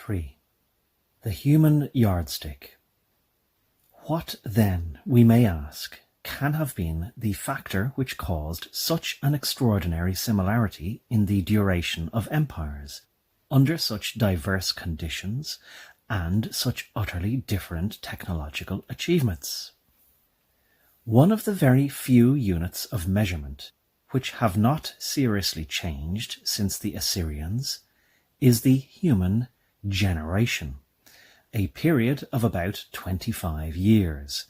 3. The human yardstick. What, then, we may ask, can have been the factor which caused such an extraordinary similarity in the duration of empires, under such diverse conditions and such utterly different technological achievements? One of the very few units of measurement which have not seriously changed since the Assyrians is the human generation, a period of about 25 years.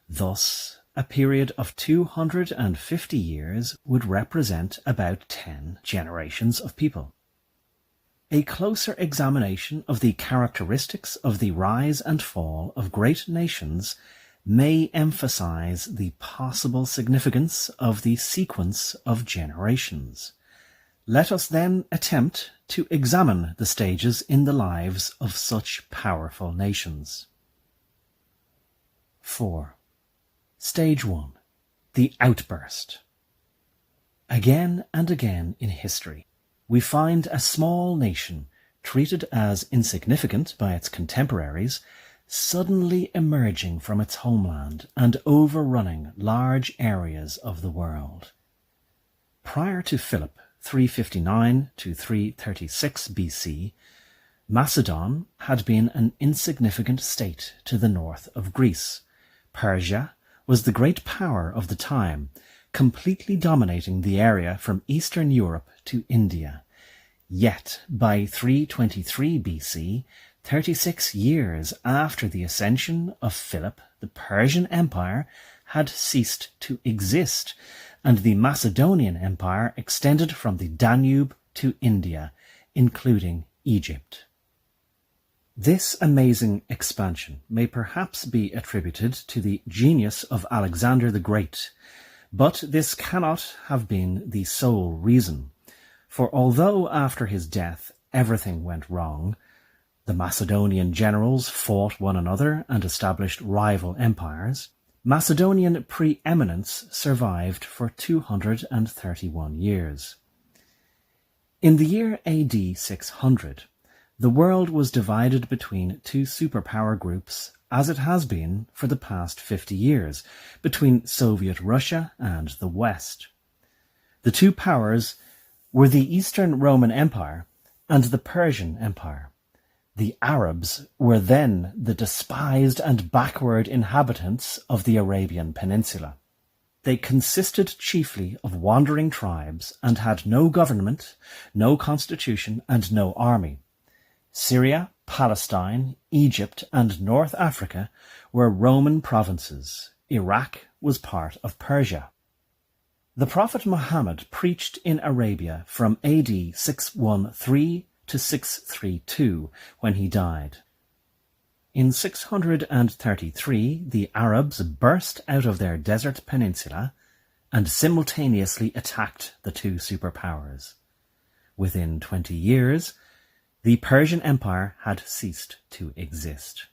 Thus, a period of 250 years would represent about 10 generations of people. A closer examination of the characteristics of the rise and fall of great nations may emphasize the possible significance of the sequence of generations. Let us then attempt to examine the stages in the lives of such powerful nations. 4. Stage 1. The Outburst. Again and again in history, we find a small nation, treated as insignificant by its contemporaries, suddenly emerging from its homeland and overrunning large areas of the world. Prior to Philip, 359 to 336 BC, Macedon had been an insignificant state to the north of Greece. Persia was the great power of the time, completely dominating the area from Eastern Europe to India. Yet, by 323 BC, 36 years after the ascension of Philip, the Persian Empire had ceased to exist, and the Macedonian Empire extended from the Danube to India, including Egypt. This amazing expansion may perhaps be attributed to the genius of Alexander the Great, but this cannot have been the sole reason, for although after his death everything went wrong, the Macedonian generals fought one another and established rival empires, Macedonian preeminence survived for 231 years. In the year AD 600, the world was divided between two superpower groups, as it has been for the past 50 years, between Soviet Russia and the West. The two powers were the Eastern Roman Empire and the Persian Empire. The Arabs were then the despised and backward inhabitants of the Arabian Peninsula. They consisted chiefly of wandering tribes and had no government, no constitution, and no army. Syria, Palestine, Egypt, and North Africa were Roman provinces. Iraq was part of Persia. The Prophet Muhammad preached in Arabia from AD 613 to 632, when he died. In 633, the Arabs burst out of their desert peninsula and simultaneously attacked the two superpowers. Within 20 years, the Persian Empire had ceased to exist.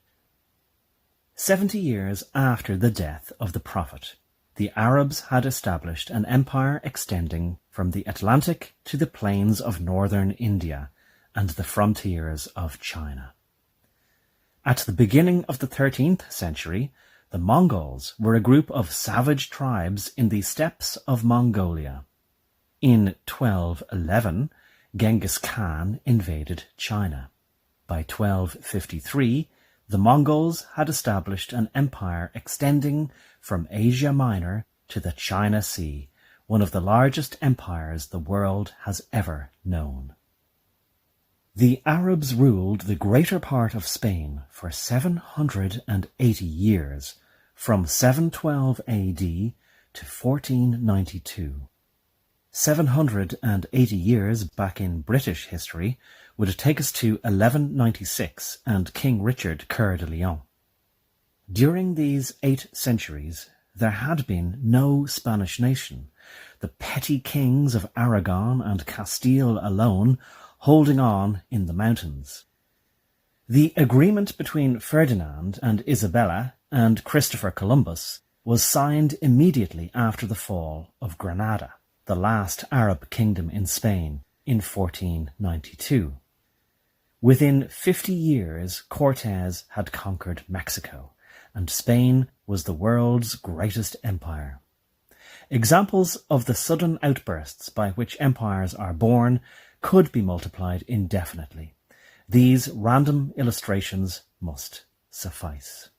70 years after the death of the Prophet, the Arabs had established an empire extending from the Atlantic to the plains of northern India and the frontiers of China. At the beginning of the 13th century, the Mongols were a group of savage tribes in the steppes of Mongolia. In 1211, Genghis Khan invaded China. By 1253, the Mongols had established an empire extending from Asia Minor to the China Sea, one of the largest empires the world has ever known. The Arabs ruled the greater part of Spain for 780 years, from 712 AD to 1492. 780 years back in British history would take us to 1196 and King Richard Coeur de Lion. During these 8 centuries, there had been no Spanish nation, the petty kings of Aragon and Castile alone holding on in the mountains. The agreement between Ferdinand and Isabella and Christopher Columbus was signed immediately after the fall of Granada, the last Arab kingdom in Spain, in 1492. Within 50 years, Cortés had conquered Mexico, and Spain was the world's greatest empire. Examples of the sudden outbursts by which empires are born could be multiplied indefinitely. These random illustrations must suffice.